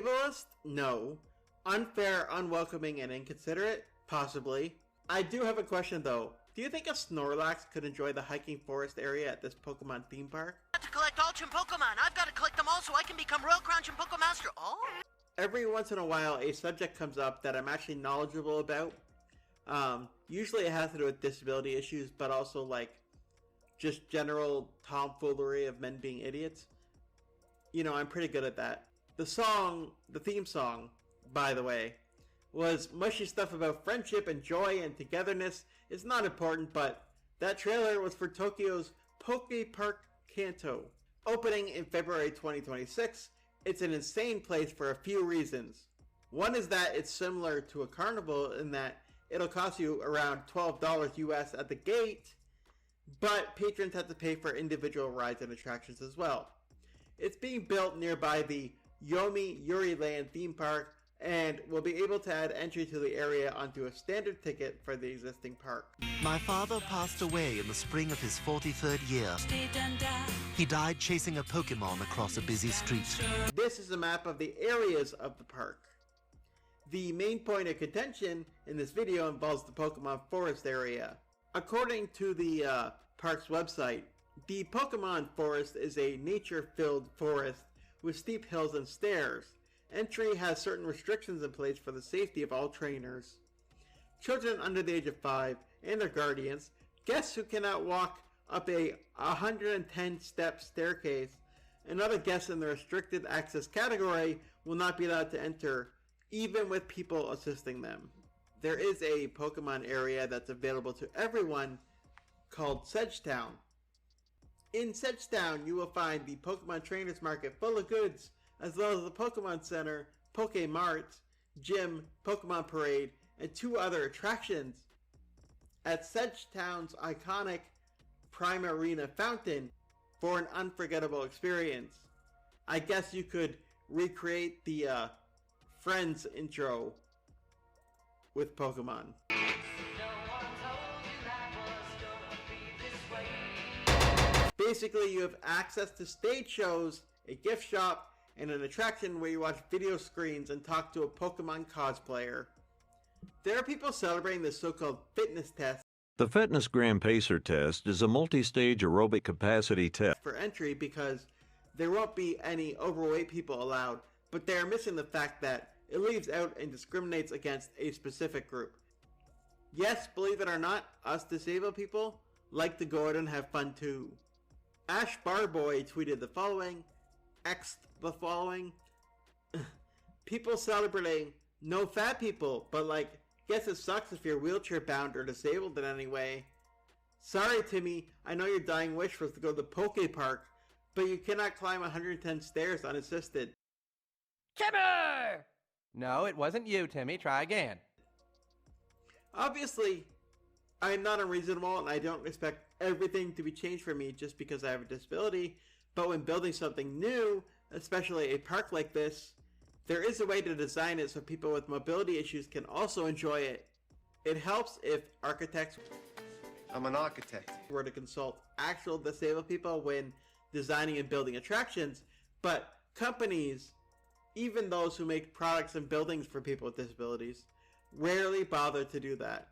Ableist? No. Unfair, unwelcoming, and inconsiderate? Possibly. I do have a question though. Do you think a Snorlax could enjoy the hiking forest area at this Pokemon theme park? To collect all Gym Pokemon. I've got to collect them all so I can become Royal Crown Gym Pokemaster. Oh? Every once in a while, a subject comes up that I'm actually knowledgeable about. Usually it has to do with disability issues, but also like just general tomfoolery of men being idiots. You know, I'm pretty good at that. The theme song, by the way, was mushy stuff about friendship and joy and togetherness. It's not important, but that trailer was for Tokyo's Poképark Kanto. Opening in February 2026, it's an insane place for a few reasons. One is that it's similar to a carnival in that it'll cost you around $12 US at the gate, but patrons have to pay for individual rides and attractions as well. It's being built nearby the Yomiuriland theme park and will be able to add entry to the area onto a standard ticket for the existing park. My father passed away in the spring of his 43rd year. He died chasing a Pokémon across a busy street. This is a map of the areas of the park. The main point of contention in this video involves the Pokemon Forest area. According to the park's website, the Pokemon Forest is a nature-filled forest with steep hills and stairs. Entry has certain restrictions in place for the safety of all trainers. Children under the age of 5 and their guardians, guests who cannot walk up a 110-step staircase, and other guests in the restricted access category will not be allowed to enter, even with people assisting them. There is a Pokemon area that's available to everyone called Sedgetown. In Sedgetown, you will find the Pokemon Trainers Market full of goods, as well as the Pokemon Center, Pokemart, Gym, Pokemon Parade, and 2 other attractions. At Sedgetown's iconic Prime Arena fountain for an unforgettable experience. I guess you could recreate the Friends intro with Pokemon. Basically, you have access to stage shows, a gift shop, and an attraction where you watch video screens and talk to a Pokemon cosplayer. There are people celebrating the so-called fitness test. The Fitness Grand Pacer test is a multi-stage aerobic capacity test For entry because there won't be any overweight people allowed, but they are missing the fact that it leaves out and discriminates against a specific group. Yes, believe it or not, us disabled people like to go out and have fun too. Ash Barboy tweeted the following, X'd the following, people celebrating no fat people, but like, guess it sucks if you're wheelchair bound or disabled in any way. Sorry Timmy, I know your dying wish was to go to the Poképark, but you cannot climb 110 stairs unassisted. Timmy! No, it wasn't you, Timmy. Try again. Obviously, I am not unreasonable and I don't expect everything to be changed for me just because I have a disability, but when building something new, especially a park like this, there is a way to design it so people with mobility issues can also enjoy it. It helps if architects I'm an architect. were to consult actual disabled people when designing and building attractions, but companies, even those who make products and buildings for people with disabilities, rarely bother to do that.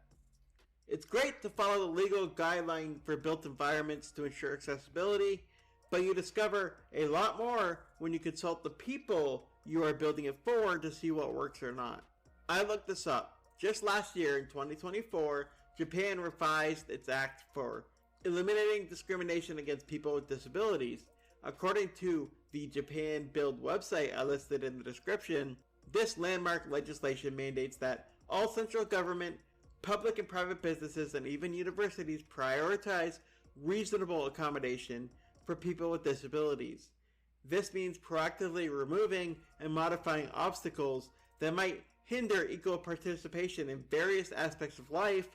It's great to follow the legal guideline for built environments to ensure accessibility, but you discover a lot more when you consult the people you are building it for to see what works or not. I looked this up. Just last year in 2024, Japan revised its act for eliminating discrimination against people with disabilities. According to the Japan Build website I listed in the description, this landmark legislation mandates that all central government, public and private businesses, and even universities prioritize reasonable accommodation for people with disabilities. This means proactively removing and modifying obstacles that might hinder equal participation in various aspects of life,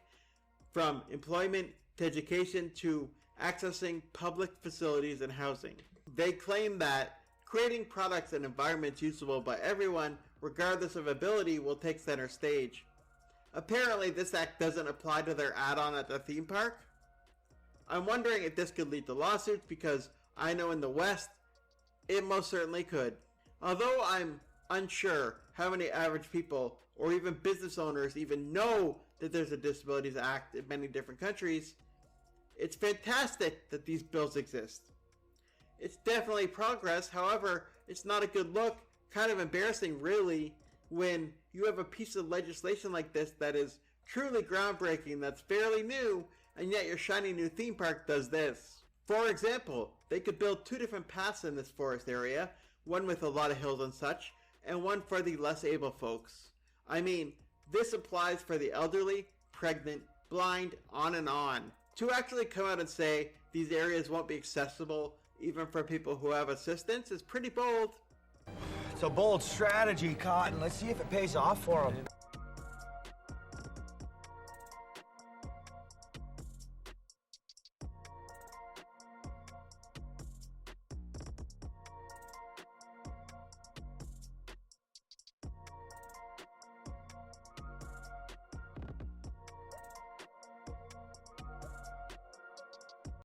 from employment to education to accessing public facilities and housing. They claim that creating products and environments usable by everyone, regardless of ability, will take center stage. Apparently, this act doesn't apply to their add-on at the theme park. I'm wondering if this could lead to lawsuits because I know in the West, it most certainly could. Although I'm unsure how many average people or even business owners even know that there's a Disabilities Act in many different countries, it's fantastic that these bills exist. It's definitely progress, however, it's not a good look, kind of embarrassing really, when you have a piece of legislation like this that is truly groundbreaking, that's fairly new, and yet your shiny new theme park does this. For example, they could build 2 different paths in this forest area, one with a lot of hills and such, and one for the less able folks. I mean, this applies for the elderly, pregnant, blind, on and on. To actually come out and say these areas won't be accessible even for people who have assistance is pretty bold. It's a bold strategy, Cotton. Let's see if it pays off for them.